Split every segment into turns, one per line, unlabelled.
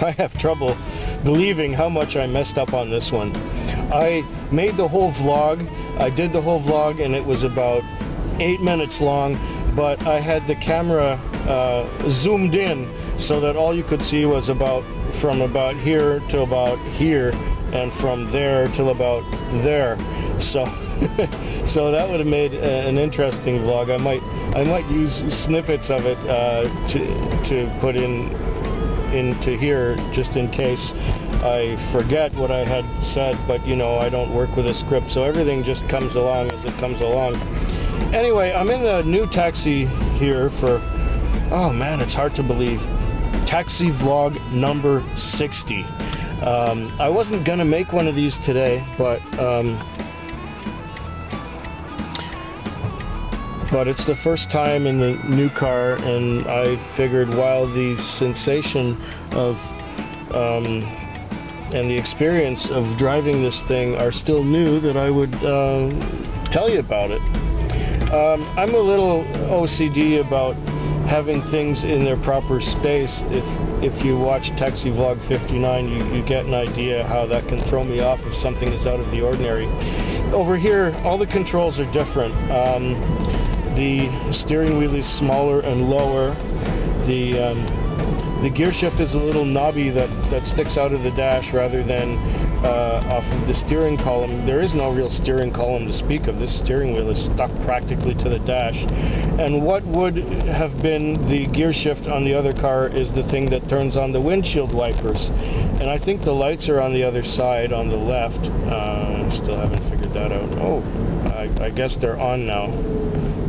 I have trouble believing how much I messed up on this one. I made the whole vlog, I did the whole vlog, and it was about 8 minutes long, but I had the camera zoomed in so that all you could see was from about here to about here, and from there till about there. So so that would have made an interesting vlog. I might use snippets of it to put into here, just in case I forget what I had said. But you know, I don't work with a script, so everything just comes along as it comes along. Anyway, I'm in the new taxi here for, oh man, it's hard to believe, taxi vlog number 60. I wasn't gonna make one of these today, but it's the first time in the new car, and I figured while the sensation of and the experience of driving this thing are still new, that I would tell you about it. I'm a little OCD about having things in their proper space. If you watch Taxi Vlog 59, you get an idea how that can throw me off if something is out of the ordinary. Over here, all the controls are different. The steering wheel is smaller and lower. The gear shift is a little knobby that sticks out of the dash rather than off of the steering column. There is no real steering column to speak of. This steering wheel is stuck practically to the dash. And what would have been the gear shift on the other car is the thing that turns on the windshield wipers. And I think the lights are on the other side, on the left. Still haven't figured that out. Oh, I guess they're on now.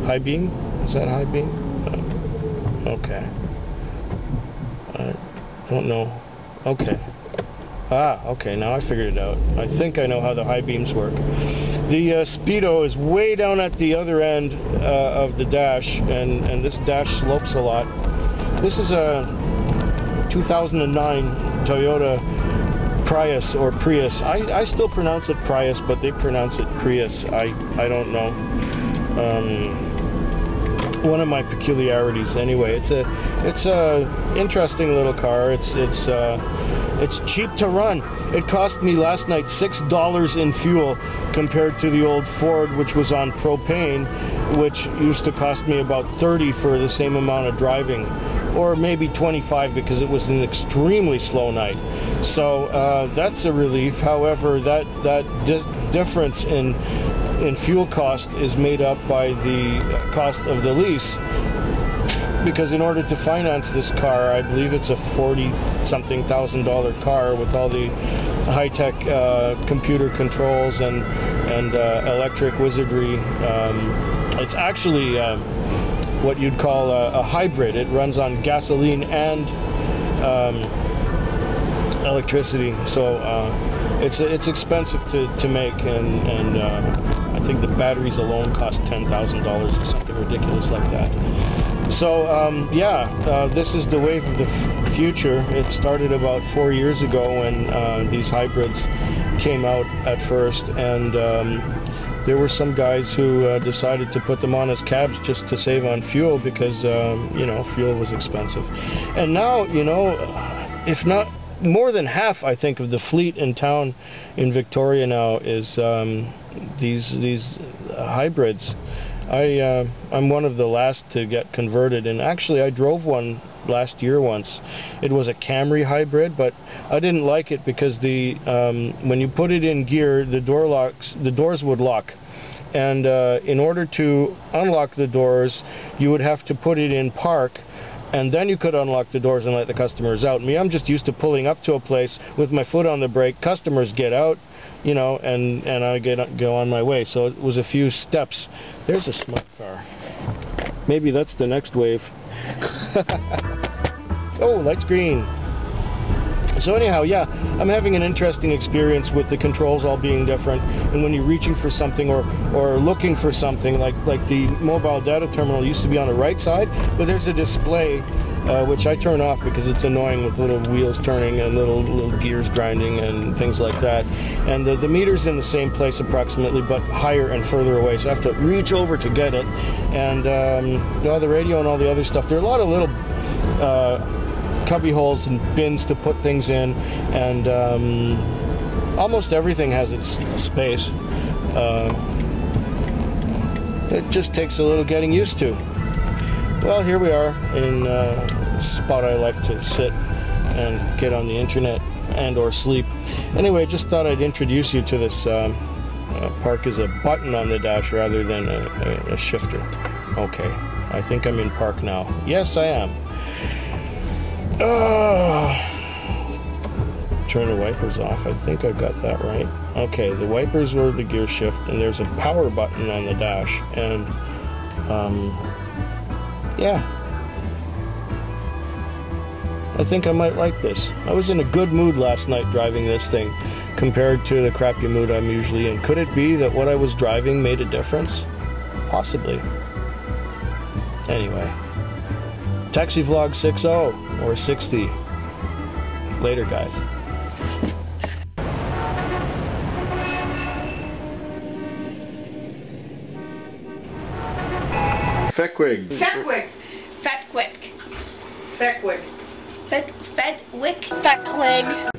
High beam? Is that high beam? Okay. I don't know. Okay. Ah, okay, now I figured it out. I think I know how the high beams work. The speedo is way down at the other end of the dash, and this dash slopes a lot. This is a 2009 Toyota Prius, or Prius. I still pronounce it Prius, but they pronounce it Prius. I don't know. One of my peculiarities, anyway. It's a interesting little car. It's cheap to run. It cost me last night $6 in fuel compared to the old Ford, which was on propane, which used to cost me about $30 for the same amount of driving, or maybe $25 because it was an extremely slow night. So that's a relief. However, that difference in fuel cost is made up by the cost of the lease, because in order to finance this car, I believe it's a $40-something thousand car with all the high-tech computer controls and electric wizardry. It's actually what you'd call a hybrid. It runs on gasoline and electricity, so it's expensive to make, and I think the batteries alone cost $10,000 or something ridiculous like that. So this is the wave of the future. It started about 4 years ago when these hybrids came out at first, and there were some guys who decided to put them on as cabs just to save on fuel, because you know, fuel was expensive. And now, you know, if not more than half, I think, of the fleet in town in Victoria now is these hybrids. I'm one of the last to get converted, and actually I drove one last year once. It was a Camry hybrid, but I didn't like it because when you put it in gear, the doors would lock, and in order to unlock the doors, you would have to put it in park, and then you could unlock the doors and let the customers out. Me, I'm just used to pulling up to a place with my foot on the brake, customers get out, you know, and I go on my way. So it was a few steps. There's a smart car. Maybe that's the next wave. Oh, light's green. So anyhow, yeah, I'm having an interesting experience with the controls all being different, and when you're reaching for something or looking for something, like the mobile data terminal used to be on the right side, but there's a display which I turn off because it's annoying, with little wheels turning and little gears grinding and things like that. And the meter's in the same place approximately, but higher and further away, so I have to reach over to get it. And all the radio and all the other stuff, there are a lot of little cubby holes and bins to put things in, and almost everything has its space. It just takes a little getting used to. Well, here we are in a spot I like to sit and get on the internet and or sleep. Anyway, just thought I'd introduce you to this. Park is a button on the dash rather than a shifter. Okay, I think I'm in park now. Yes, I am. Turn the wipers off. I think I got that right. Okay, the wipers were the gear shift, and there's a power button on the dash, and yeah, I think I might like this. I was in a good mood last night driving this thing compared to the crappy mood I'm usually in. Could it be that what I was driving made a difference? Possibly. Anyway, Taxi Vlog 60 or 60. Later, guys. Feckwig.
Feckwig. Feckwig. Feckwig. Feckwig.
Feckwig.